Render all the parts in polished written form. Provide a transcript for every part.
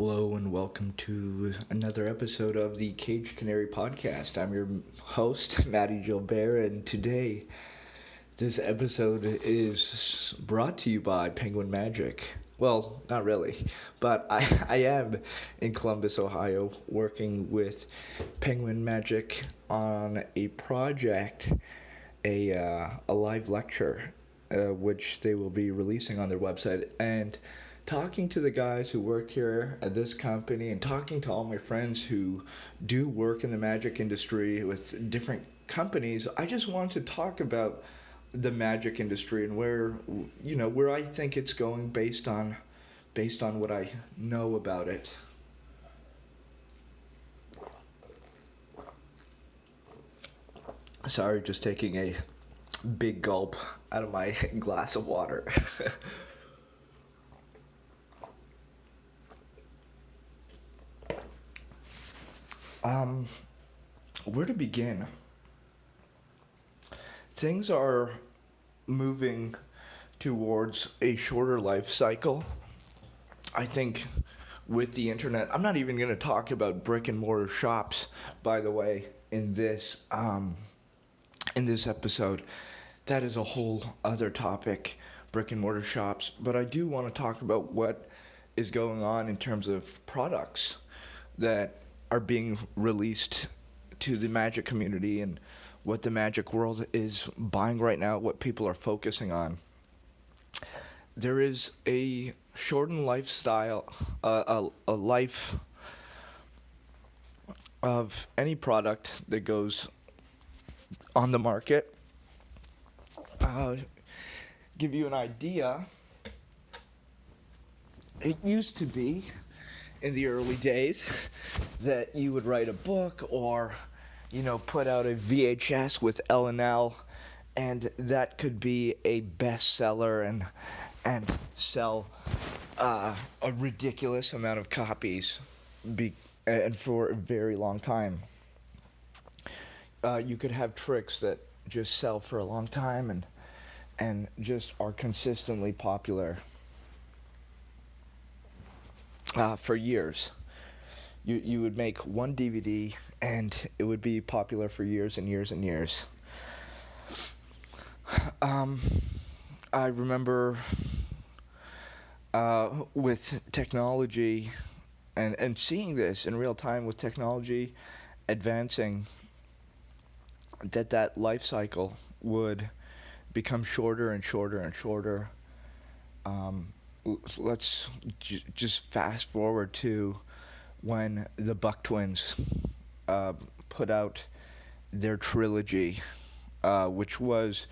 Hello and welcome to another episode of the CAGED Canary podcast. I'm your host, Mahdi Gilbert, and today this episode is brought to you by Penguin Magic. Well, not really, but I am in Columbus, Ohio, working with Penguin Magic on a project, a live lecture, which they will be releasing on their website, and talking to the guys who work here at this company and talking to all my friends who do work in the magic industry with different companies. I just want to talk about the magic industry and where I think it's going based on what I know about it. Sorry, just taking a big gulp out of my glass of water. Where to begin? Things are moving towards a shorter life cycle. I think with the internet, I'm not even going to talk about brick and mortar shops, by the way, in this episode. That is a whole other topic, brick and mortar shops. But I do want to talk about what is going on in terms of products that are being released to the magic community and what the magic world is buying right now, what people are focusing on. There is a shortened lifestyle, a life of any product that goes on the market. Give you an idea, it used to be in the early days that you would write a book or put out a VHS with L&L, and that could be a bestseller and sell a ridiculous amount of copies and for a very long time. You could have tricks that just sell for a long time and just are consistently popular for years. You would make one DVD and it would be popular for years and years and years. I remember with technology and seeing this in real time with technology advancing, that life cycle would become shorter and shorter and shorter. Let's just fast forward to when the Buck Twins put out their trilogy, which was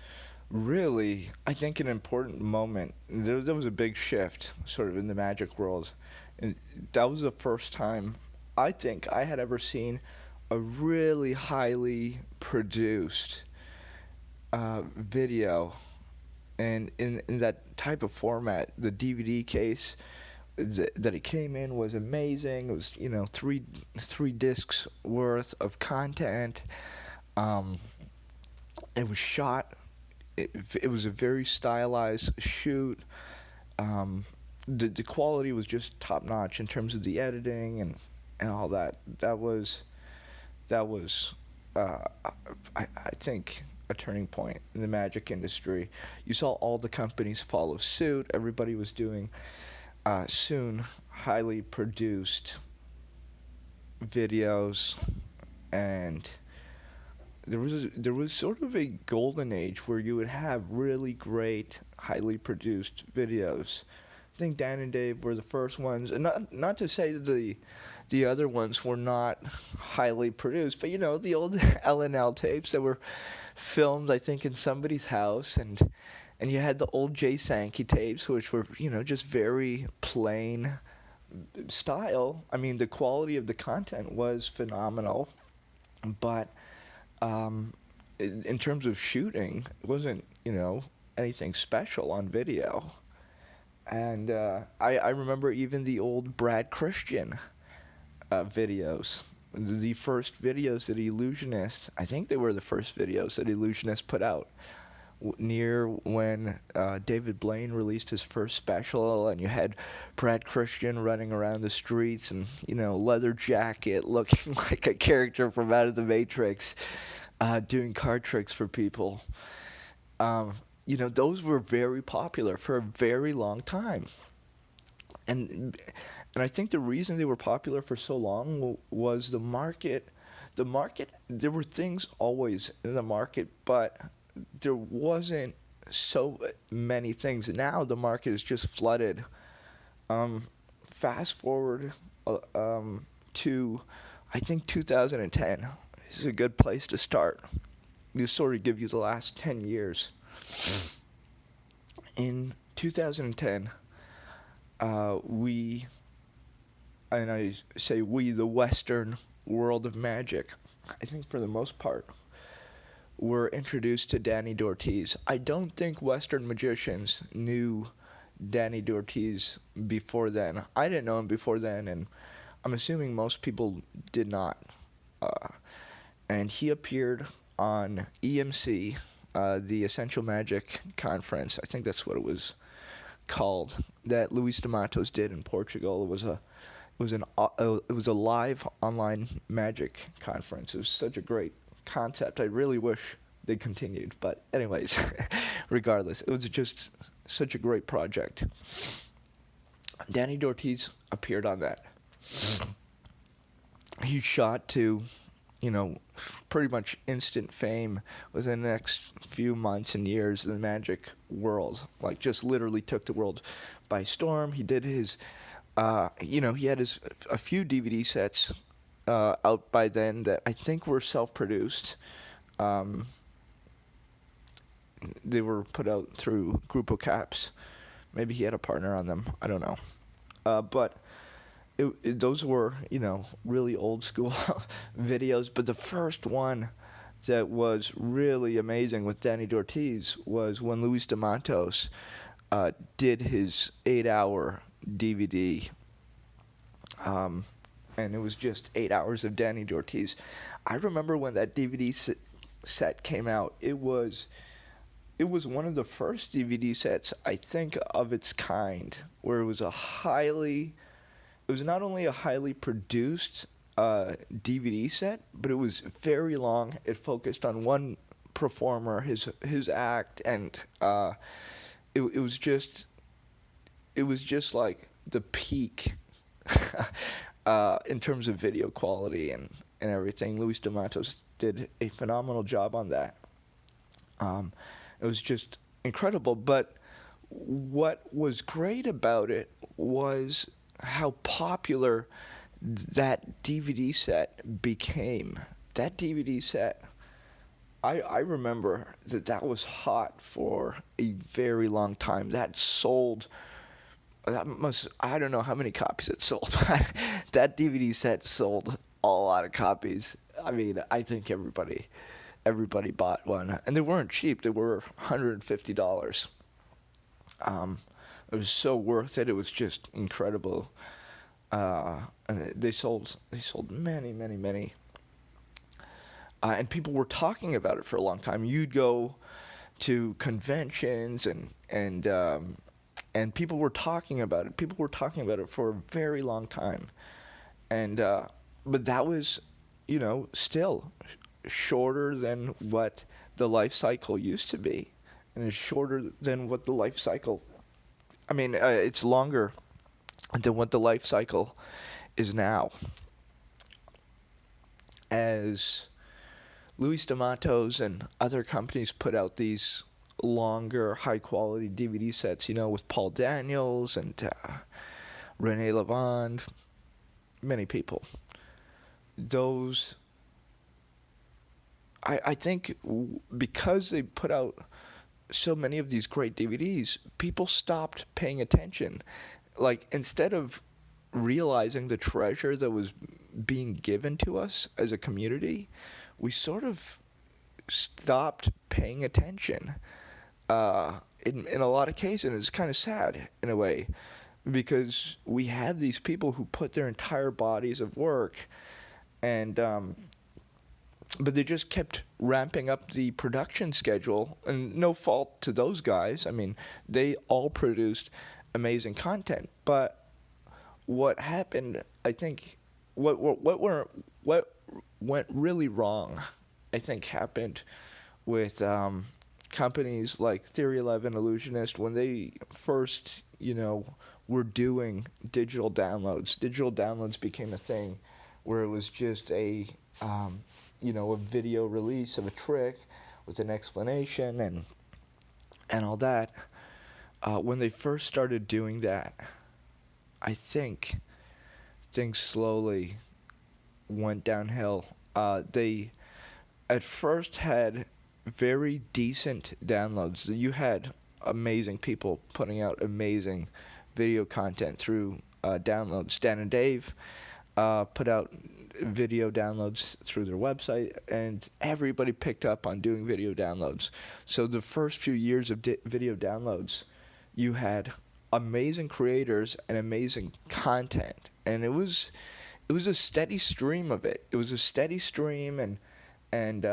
really, I think, an important moment. There was a big shift sort of in the magic world. And that was the first time I think I had ever seen a really highly produced video. And in that type of format, the DVD case that it came in was amazing. It was, three discs worth of content. It was shot. It was a very stylized shoot. The quality was just top notch in terms of the editing and all that. That was I think a turning point in the magic industry. You saw all the companies follow suit. Everybody was doing soon highly produced videos, and there was sort of a golden age where you would have really great highly produced videos. I think Dan and Dave were the first ones, and not to say that the other ones were not highly produced, but the old L&L tapes that were filmed, I think, in somebody's house, and you had the old Jay Sankey tapes, which were just very plain style. I mean, the quality of the content was phenomenal, but in terms of shooting, it wasn't anything special on video. And I remember even the old Brad Christian videos. The first videos that Illusionist, I think they were the first videos that Illusionist put out, near when David Blaine released his first special, and you had Brad Christian running around the streets and, leather jacket, looking like a character from Out of the Matrix, doing card tricks for people. Those were very popular for a very long time. And I think the reason they were popular for so long was the market. The market, there were things always in the market, but there wasn't so many things. Now the market is just flooded. Fast forward to, I think, 2010. This is a good place to start. This sort of give you the last 10 years. In 2010, and I say we, the Western world of magic, I think for the most part, were introduced to Danny Dortiz. I don't think Western magicians knew Danny Dortiz before then. I didn't know him before then, and I'm assuming most people did not. And he appeared on EMC, the Essential Magic Conference. I think that's what it was called, that Luis de Matos did in Portugal. It was a live online magic conference. It was such a great concept. I really wish they continued, but anyways, regardless, it was just such a great project. Danny Dortiz appeared on that. He shot to, pretty much instant fame within the next few months and years in the magic world. Like, just literally took the world by storm. He did his, he had a few DVD sets out by then that I think were self-produced. They were put out through Grupo Caps. Maybe he had a partner on them. I don't know. But those were, really old school videos. But the first one that was really amazing with Danny Dortiz was when Luis de Matos did his 8-hour DVD. And it was just 8 hours of Danny Dortiz. I remember when that DVD set came out, it was one of the first DVD sets, I think, of its kind, where it was not only a highly produced DVD set, but it was very long. It focused on one performer, his act, and it was just like the peak in terms of video quality and everything. Luis de Matos did a phenomenal job on that. It was just incredible. But what was great about it was how popular that DVD set became. That DVD set, I remember that was hot for a very long time. I don't know how many copies it sold. That DVD set sold a lot of copies. I mean, I think everybody bought one, and they weren't cheap. They were $150. It was so worth it. It was just incredible. And they sold many, many, many. And people were talking about it for a long time. You'd go to conventions and people were talking about it. People were talking about it for a very long time. And but that was, still shorter than what the life cycle used to be, and it's shorter than what the life cycle. It's longer than what the life cycle is now. As Luis de Matos and other companies put out these longer, high-quality DVD sets, with Paul Daniels and Rene Lavande, many people. Those, I think, because they put out so many of these great DVDs, people stopped paying attention. Like, instead of realizing the treasure that was being given to us as a community, we sort of stopped paying attention. In a lot of cases, it's kind of sad in a way, because we have these people who put their entire bodies of work and but they just kept ramping up the production schedule, and no fault to those guys. I mean, they all produced amazing content, but what happened, I think, what went really wrong, I think, happened with companies like Theory 11, Illusionist, when they first, were doing digital downloads. Digital downloads became a thing where it was just a video release of a trick with an explanation and all that. When they first started doing that, I think things slowly went downhill. They at first had very decent downloads. You had amazing people putting out amazing video content through downloads. Dan and Dave put out video downloads through their website, and everybody picked up on doing video downloads. So the first few years of video downloads, you had amazing creators and amazing content, and it was a steady stream of it. It was a steady stream, and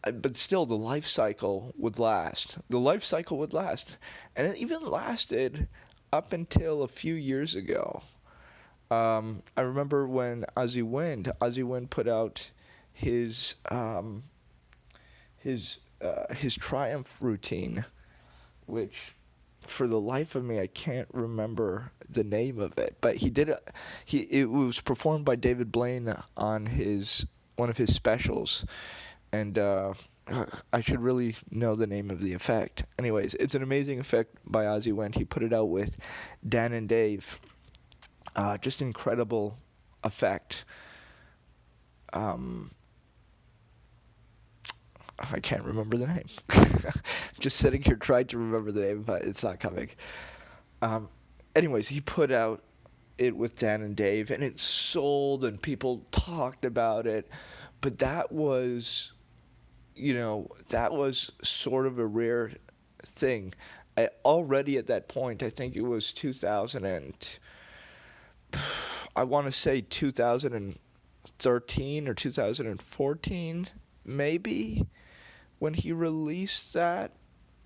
but still the life cycle would last. The life cycle would last, and it even lasted up until a few years ago. I remember when Ozzy Wind put out his Triumph routine, which for the life of me I can't remember the name of it, but it was performed by David Blaine on one of his specials, and I should really know the name of the effect. Anyways, it's an amazing effect by Ozzy Wind. He put it out with Dan and Dave. Just incredible effect. I can't remember the name. Just sitting here trying to remember the name, but it's not coming. Anyways, he put out it with Dan and Dave, and it sold, and people talked about it. But that was sort of a rare thing. Already at that point, I think it was 2013 or 2014, maybe, when he released that.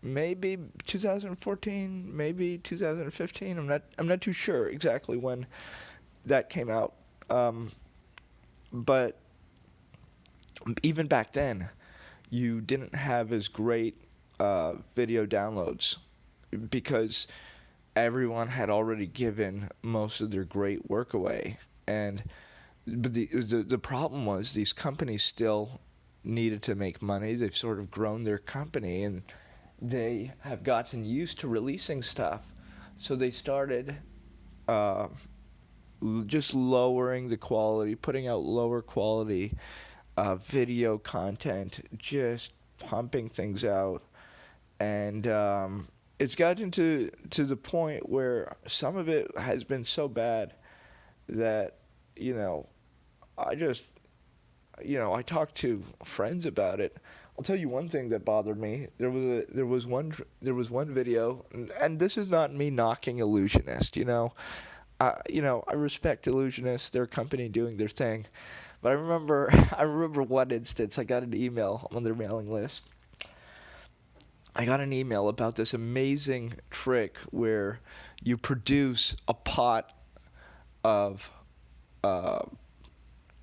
Maybe 2014, maybe 2015. I'm not too sure exactly when that came out. But even back then, you didn't have as great video downloads because everyone had already given most of their great work away. But the problem was these companies still needed to make money. They've sort of grown their company, and they have gotten used to releasing stuff. So they started just lowering the quality, putting out lower quality video content, just pumping things out. And it's gotten to the point where some of it has been so bad that, I talked to friends about it. I'll tell you one thing that bothered me. There was one video, and this is not me knocking Illusionist. I respect Illusionist, their company doing their thing, but I remember one instance. I got an email on their mailing list. I got an email about this amazing trick where you produce a pot of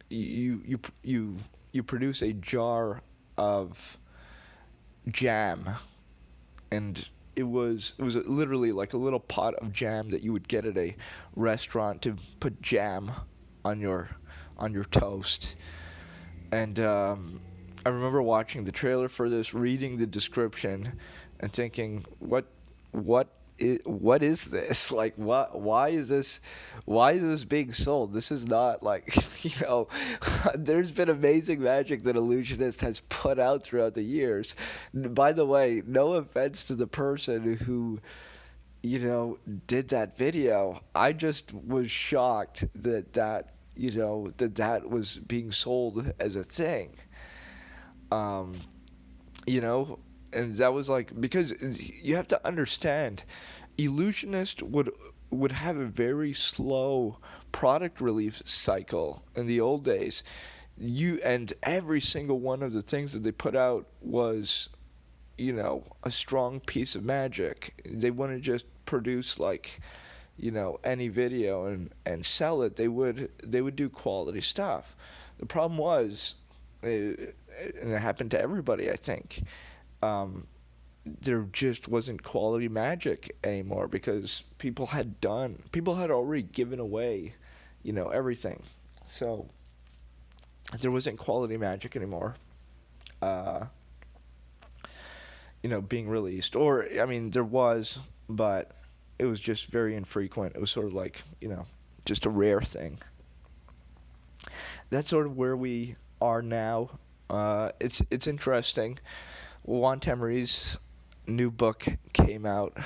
you produce a jar of jam, and it was literally like a little pot of jam that you would get at a restaurant to put jam on your toast. And I remember watching the trailer for this, reading the description, and thinking, what is this? Like, why is this being sold? This is not like, there's been amazing magic that Illusionist has put out throughout the years. By the way, no offense to the person who, did that video. I just was shocked that was being sold as a thing. And that was like, because you have to understand, Illusionist would have a very slow product release cycle in the old days. and every single one of the things that they put out was, a strong piece of magic. They wouldn't just produce like, any video and sell it. They would do quality stuff. The problem was, and it happened to everybody, I think. Um, there just wasn't quality magic anymore because people had already given away, everything. So there wasn't quality magic anymore. Uh, being released. Or, I mean, there was, but it was just very infrequent. It was sort of like, just a rare thing. That's sort of where we are now. It's interesting. Juan Tamari's new book came out.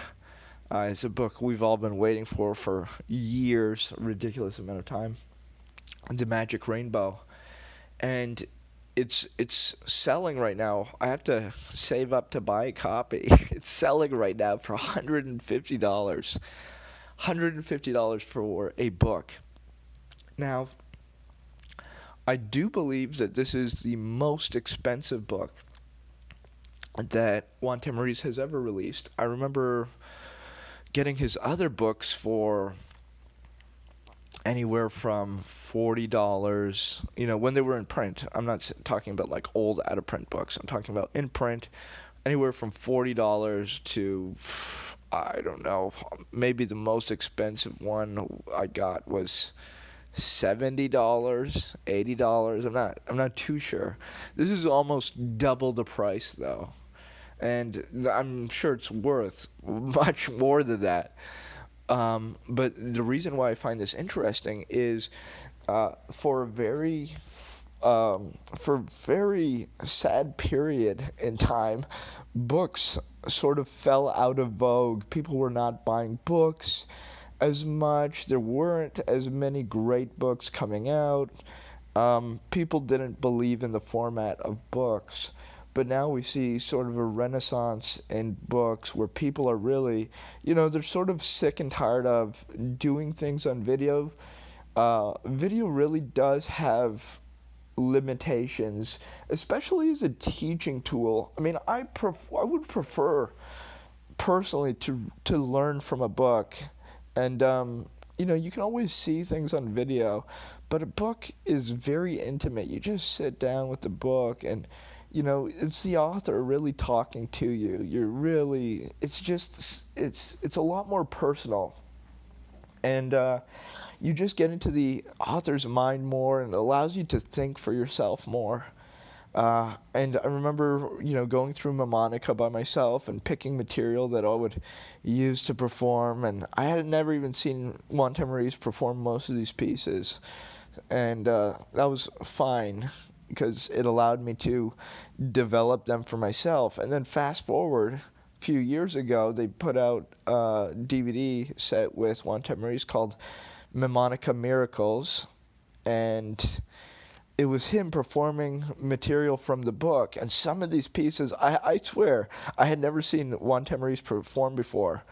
It's a book we've all been waiting for years, a ridiculous amount of time. The Magic Rainbow, and it's selling right now. I have to save up to buy a copy. It's selling right now for $150. $150 for a book. Now, I do believe that this is the most expensive book that Juan Tamariz has ever released. I remember getting his other books for anywhere from $40, when they were in print. I'm not talking about like old out of print books. I'm talking about in print, anywhere from $40 to, I don't know, maybe the most expensive one I got was $70, $80. I'm not too sure. This is almost double the price though. And I'm sure it's worth much more than that. But the reason why I find this interesting is for a very sad period in time, books sort of fell out of vogue. People were not buying books as much. There weren't as many great books coming out. People didn't believe in the format of books. But now we see sort of a renaissance in books where people are really, they're sort of sick and tired of doing things on video. Video really does have limitations, especially as a teaching tool. I mean, I would prefer personally to learn from a book, and you can always see things on video, but a book is very intimate. You just sit down with the book and it's the author really talking to you. It's a lot more personal. And you just get into the author's mind more, and it allows you to think for yourself more. And I remember, going through Mamonica by myself and picking material that I would use to perform. And I had never even seen Juan Tamariz perform most of these pieces. And that was fine, because it allowed me to develop them for myself. And then fast forward a few years ago, they put out a DVD set with Juan Tamariz called Mnemonica Miracles, and it was him performing material from the book. And some of these pieces, I swear, I had never seen Juan Tamariz perform before.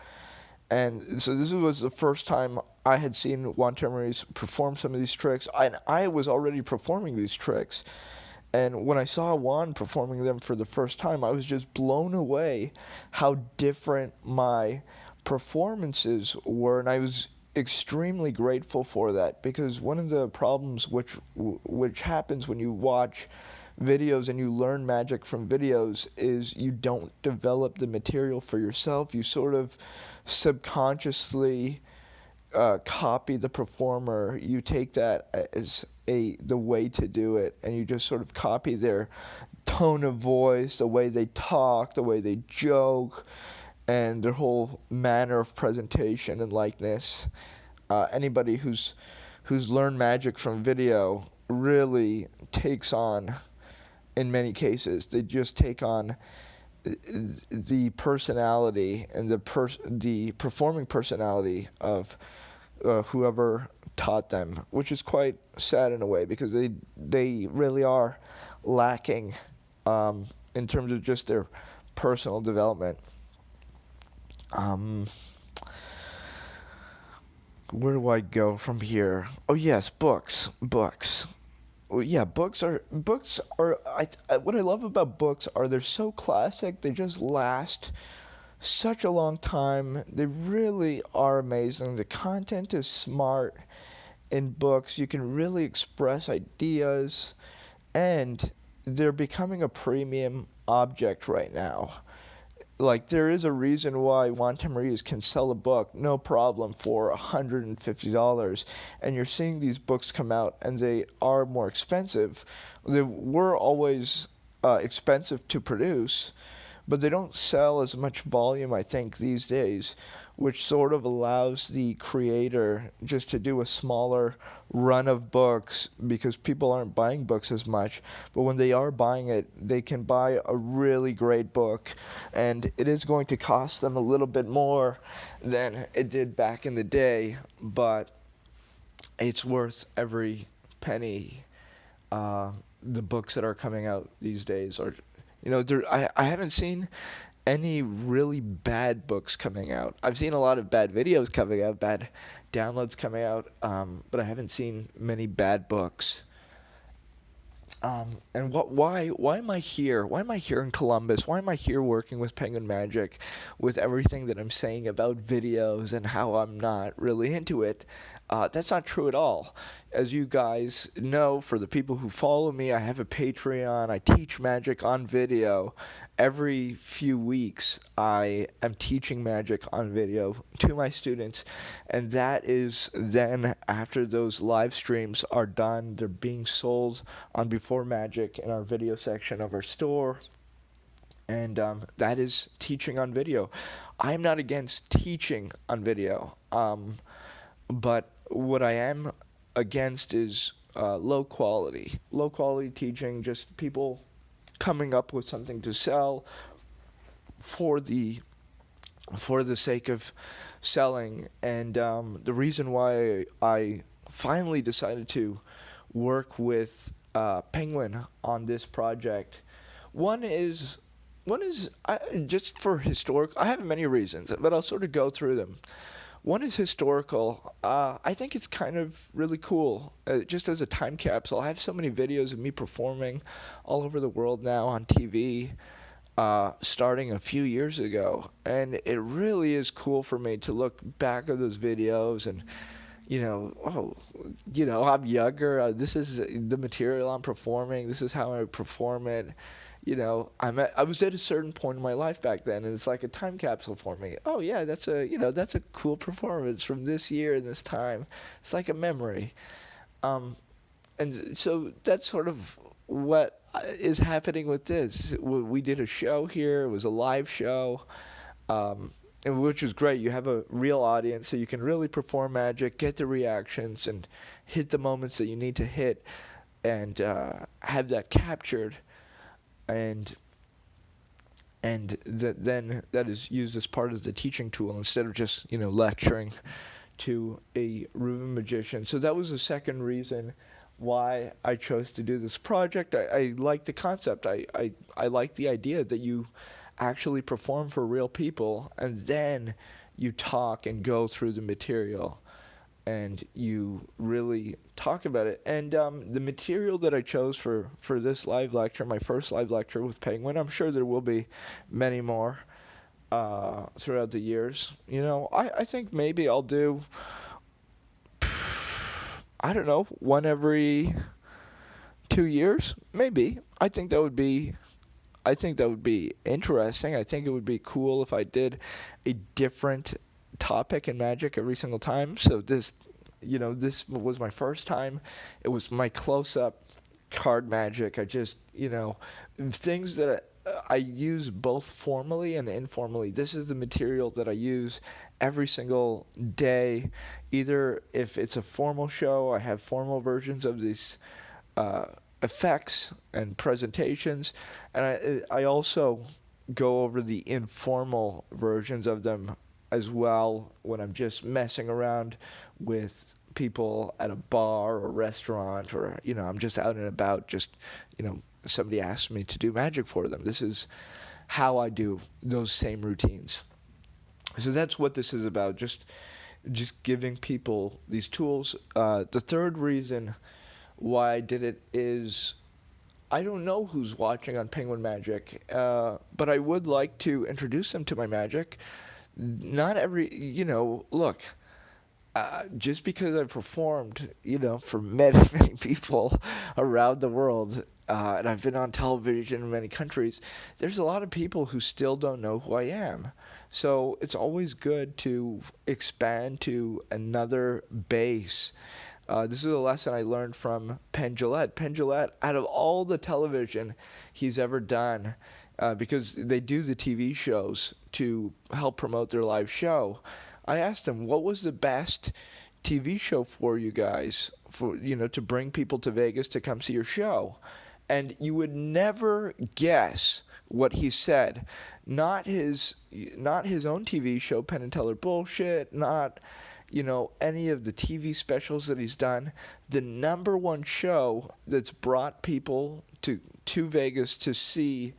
And so this was the first time I had seen Juan Tamariz perform some of these tricks. I was already performing these tricks. And when I saw Juan performing them for the first time, I was just blown away how different my performances were. And I was extremely grateful for that, because one of the problems which happens when you watch videos and you learn magic from videos is you don't develop the material for yourself. You sort of subconsciously copy the performer. You take that as the way to do it, and you just sort of copy their tone of voice, the way they talk, the way they joke, and their whole manner of presentation and likeness. Anybody who's learned magic from video really takes on, in many cases, they just take on the personality and the performing personality of whoever taught them, which is quite sad in a way, because they really are lacking in terms of just their personal development. Where do I go from here? Oh yes, books. Well, yeah, books are what I love about books are they're so classic. They just last such a long time. They really are amazing. The content is smart in books. You can really express ideas, and they're becoming a premium object right now. Like there is a reason why Juan can sell a book no problem for $150, and you're seeing these books come out and they are more expensive. They were always expensive to produce, but they don't sell as much volume, I think, these days, which sort of allows the creator just to do a smaller run of books because people aren't buying books as much. But when they are buying it, they can buy a really great book, and it is going to cost them a little bit more than it did back in the day, but it's worth every penny. The books that are coming out these days are, I haven't seen any really bad books coming out. I've seen a lot of bad videos coming out, bad downloads coming out, but I haven't seen many bad books. And why am I here? Why am I here in Columbus? Why am I here working with Penguin Magic with everything that I'm saying about videos and how I'm not really into it? That's not true at all. As you guys know, for the people who follow me, I have a Patreon. I teach magic on video. Every few weeks, I am teaching magic on video to my students, and that is then after those live streams are done, they're being sold on Before Magic in our video section of our store, and that is teaching on video. I am not against teaching on video, but what I am against is low quality teaching, just people coming up with something to sell for the sake of selling. And the reason why I finally decided to work with Penguin on this project, just for historic. I have many reasons, but I'll sort of go through them. One is historical. I think it's kind of really cool, just as a time capsule. I have so many videos of me performing all over the world now on TV, starting a few years ago. And it really is cool for me to look back at those videos and, I'm younger. This is the material I'm performing. This is how I perform it. I was at a certain point in my life back then, and it's like a time capsule for me. Oh yeah, that's a cool performance from this year and this time. It's like a memory, and so that's sort of what is happening with this. We did a show here. It was a live show, and which was great. You have a real audience, so you can really perform magic, get the reactions, and hit the moments that you need to hit, and have that captured. And then that is used as part of the teaching tool instead of just lecturing to a room magician. So that was the second reason why I chose to do this project. I like the concept. I like the idea that you actually perform for real people and then you talk and go through the material and you really talk about it. And the material that I chose for this live lecture, my first live lecture with Penguin, I'm sure there will be many more throughout the years. I think maybe I'll do, I don't know, one every 2 years, maybe. I think that would be interesting. I think it would be cool if I did a different topic in magic every single time. So this was my first time. It was my close-up card magic. I just, things that I use both formally and informally. This is the material that I use every single day. Either if it's a formal show, I have formal versions of these effects and presentations, and I also go over the informal versions of them as well when I'm just messing around with people at a bar or restaurant, or I'm just out and about, just somebody asks me to do magic for them. This is how I do those same routines. So that's what this is about, just giving people these tools. The third reason why I did it is I don't know who's watching on Penguin Magic, but I would like to introduce them to my magic. Not every, look, just because I've performed, for many, many people around the world, and I've been on television in many countries, there's a lot of people who still don't know who I am. So it's always good to expand to another base. This is a lesson I learned from Penn Jillette. Penn Jillette, out of all the television he's ever done, because they do the TV shows to help promote their live show, I asked him, what was the best TV show for you guys, for to bring people to Vegas to come see your show? And you would never guess what he said. Not his own TV show, Penn and Teller Bullshit, not any of the TV specials that he's done. The number one show that's brought people to Vegas to see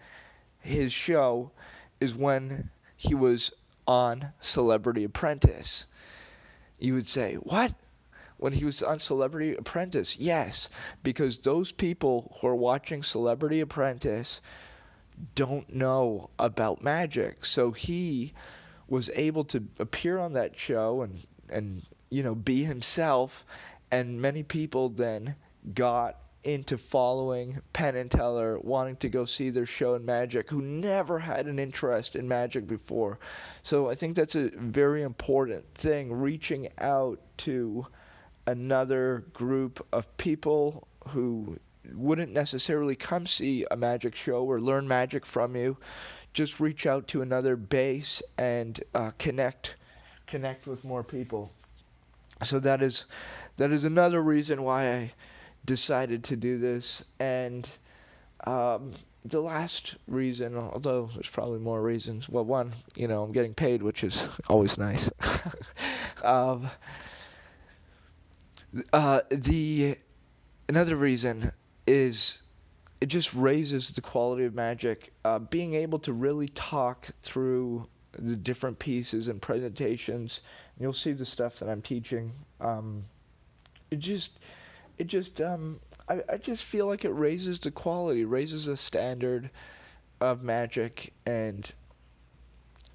his show is when he was on Celebrity Apprentice. You would say, what? When he was on Celebrity Apprentice? Yes, because those people who are watching Celebrity Apprentice don't know about magic. So he was able to appear on that show and be himself, and many people then got into following Penn and Teller, wanting to go see their show in magic, who never had an interest in magic before. So I think that's a very important thing, reaching out to another group of people who wouldn't necessarily come see a magic show or learn magic from you. Just reach out to another base and connect with more people. So that is another reason why I decided to do this. And the last reason, although there's probably more reasons, well, one, I'm getting paid, which is always nice. The another reason is it just raises the quality of magic. Being able to really talk through the different pieces and presentations, you'll see the stuff that I'm teaching. I just feel like it raises the quality, raises the standard of magic, and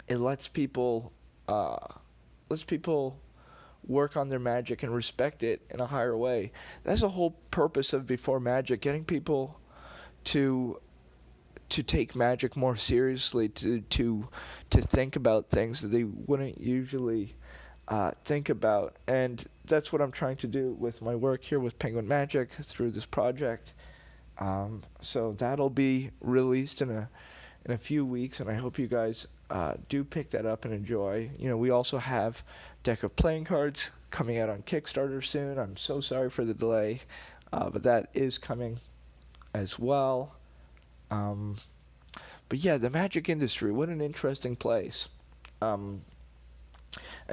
it lets people work on their magic and respect it in a higher way. That's the whole purpose of Before Magic, getting people to take magic more seriously, to think about things that they wouldn't usually think about. And that's what I'm trying to do with my work here with Penguin Magic through this project. So that'll be released in a few weeks, and I hope you guys do pick that up and enjoy. We also have deck of playing cards coming out on Kickstarter soon. I'm so sorry for the delay, but that is coming as well. But yeah, the magic industry, what an interesting place. And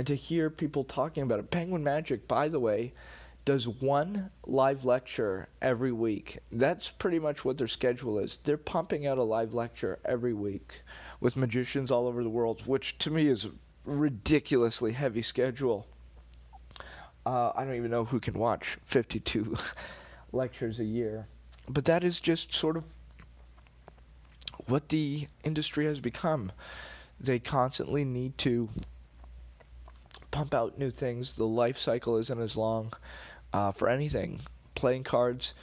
to hear people talking about it. Penguin Magic, by the way, does one live lecture every week. That's pretty much what their schedule is. They're pumping out a live lecture every week with magicians all over the world, which to me is a ridiculously heavy schedule. I don't even know who can watch 52 lectures a year. But that is just sort of what the industry has become. They constantly need to pump out new things. The life cycle isn't as long for anything. Playing cards,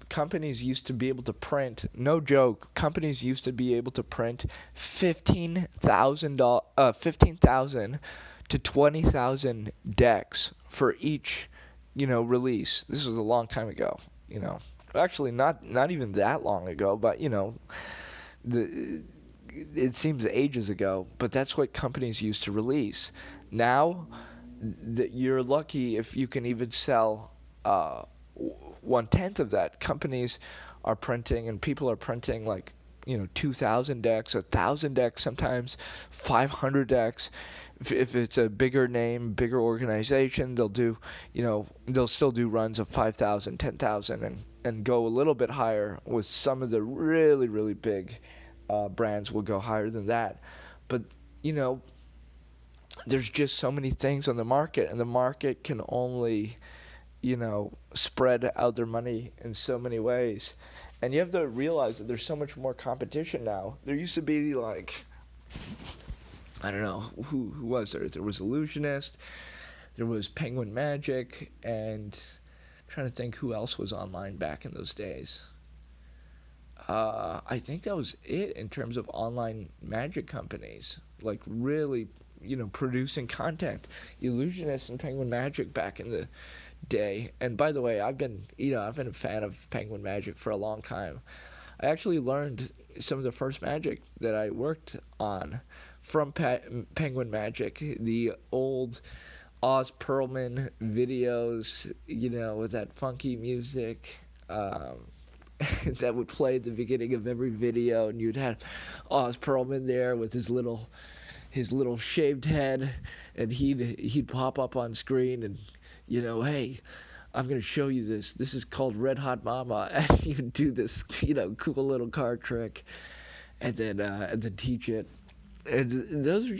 companies used to be able to print, no joke, companies used to be able to print 15,000 to 20,000 decks for each, release. This was a long time ago, Actually, not even that long ago, but, it seems ages ago, but that's what companies used to release. Now, you're lucky if you can even sell 1/10 of that. Companies are printing, and people are printing 2,000 decks, 1,000 decks, sometimes 500 decks. If it's a bigger name, bigger organization, they'll still do runs of 5,000, 10,000, and go a little bit higher. With some of the really, really big brands will go higher than that. But, there's just so many things on the market, and the market can only, spread out their money in so many ways. And you have to realize that there's so much more competition now. There used to be like, I don't know, who was there? There was Illusionist, there was Penguin Magic, and I'm trying to think who else was online back in those days. I think that was it in terms of online magic companies, like really, producing content. Illusionist and Penguin Magic back in the day. And by the way, I've been a fan of Penguin Magic for a long time. I actually learned some of the first magic that I worked on from Penguin Magic, the old Oz Perlman videos, with that funky music. That would play at the beginning of every video, and you'd have Oz Perlman there with his little shaved head, and he'd pop up on screen, and hey, I'm gonna show you this. This is called Red Hot Mama, and he would do this cool little card trick, and then teach it. And those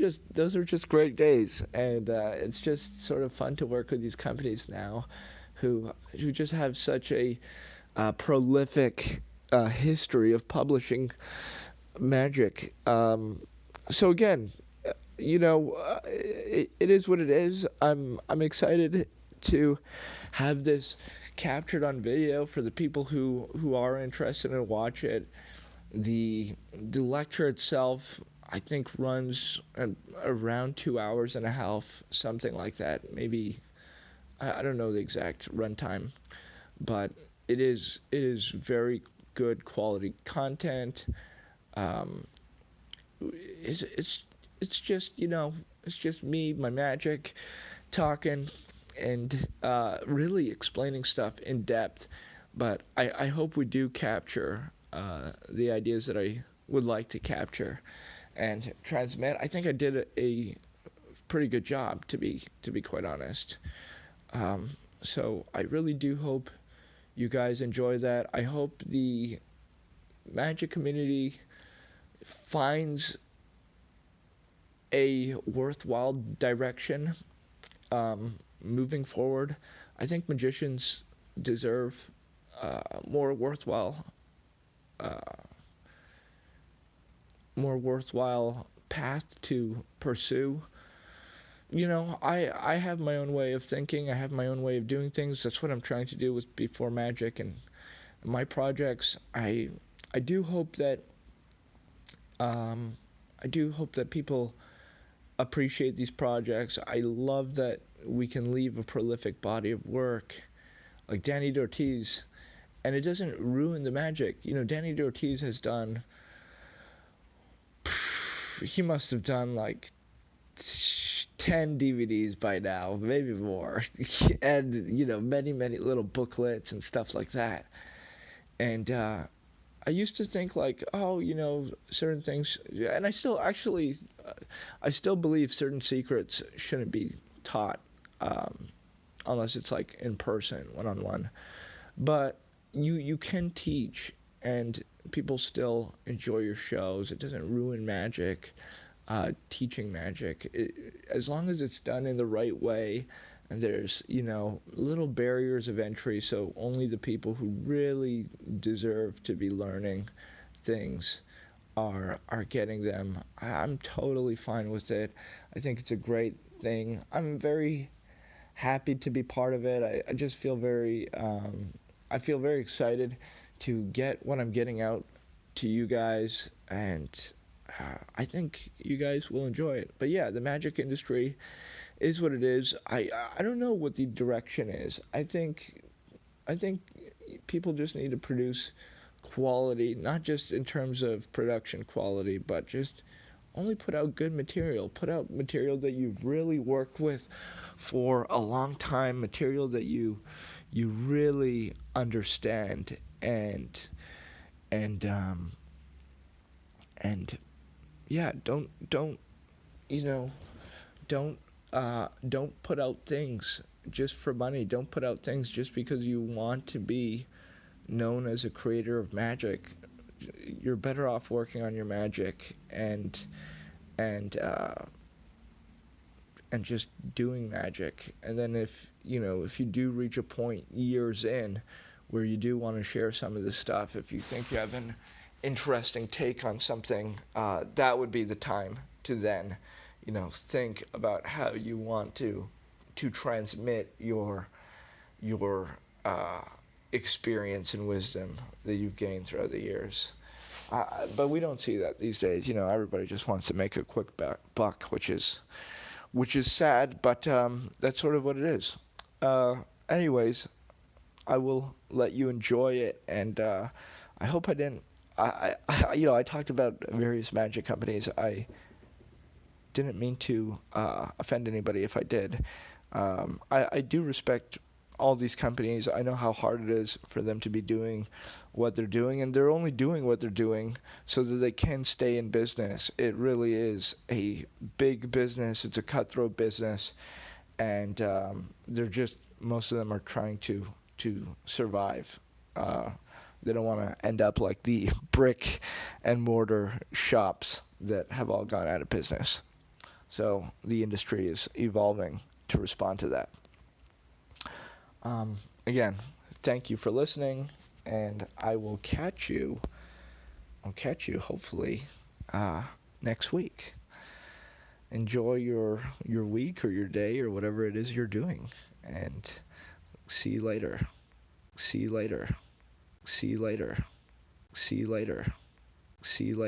are just great days, and it's just sort of fun to work with these companies now, who just have such a prolific history of publishing magic. So again, it is what it is. I'm excited to have this captured on video for the people who are interested and watch it. The lecture itself, I think, runs around 2.5 hours, something like that. Maybe I don't know the exact runtime, but it is very good quality content. It's just it's just me, my magic, talking and really explaining stuff in depth. But I hope we do capture the ideas that I would like to capture and transmit. I think I did a pretty good job, to be quite honest. So I really do hope you guys enjoy that. I hope the magic community finds a worthwhile direction moving forward. I think magicians deserve more worthwhile path to pursue. I have my own way of thinking. I have my own way of doing things. That's what I'm trying to do with Before Magic and my projects. I do hope that people appreciate these projects. I love that we can leave a prolific body of work like Danny D'Ortiz, and it doesn't ruin the magic. Danny D'Ortiz has done, he must have done like 10 DVDs by now, maybe more, and many little booklets and stuff like that. And I used to think like, certain things, and I still believe certain secrets shouldn't be taught unless it's like in person, one-on-one. But you can teach, and people still enjoy your shows. It doesn't ruin magic. Teaching magic, as long as it's done in the right way, and there's little barriers of entry, so only the people who really deserve to be learning things are getting them. I'm totally fine with it. I think it's a great thing. I'm very happy to be part of it. I just feel very excited to get what I'm getting out to you guys, and I think you guys will enjoy it. But yeah, the magic industry is what it is. I don't know what the direction is. I think people just need to produce quality, not just in terms of production quality, but just only put out good material. Put out material that you've really worked with for a long time, material that you really understand, and yeah, don't put out things just for money. Don't put out things just because you want to be known as a creator of magic. You're better off working on your magic and and just doing magic. And then if you do reach a point years in where you do want to share some of this stuff, if you think you have an interesting take on something, that would be the time to then, think about how you want to transmit your experience and wisdom that you've gained throughout the years. But we don't see that these days. Everybody just wants to make a quick buck, which is sad, but that's sort of what it is. Anyways, I will let you enjoy it, and I hope I didn't. I talked about various magic companies. I didn't mean to offend anybody if I did. I do respect all these companies. I know how hard it is for them to be doing what they're doing, and they're only doing what they're doing so that they can stay in business. It really is a big business. It's a cutthroat business, and most of them are trying to survive. They don't want to end up like the brick and mortar shops that have all gone out of business. So the industry is evolving to respond to that. Again, thank you for listening, and I will catch you hopefully next week. Enjoy your week or your day or whatever it is you're doing, and see you later. See you later. See you later. See you later. See you later.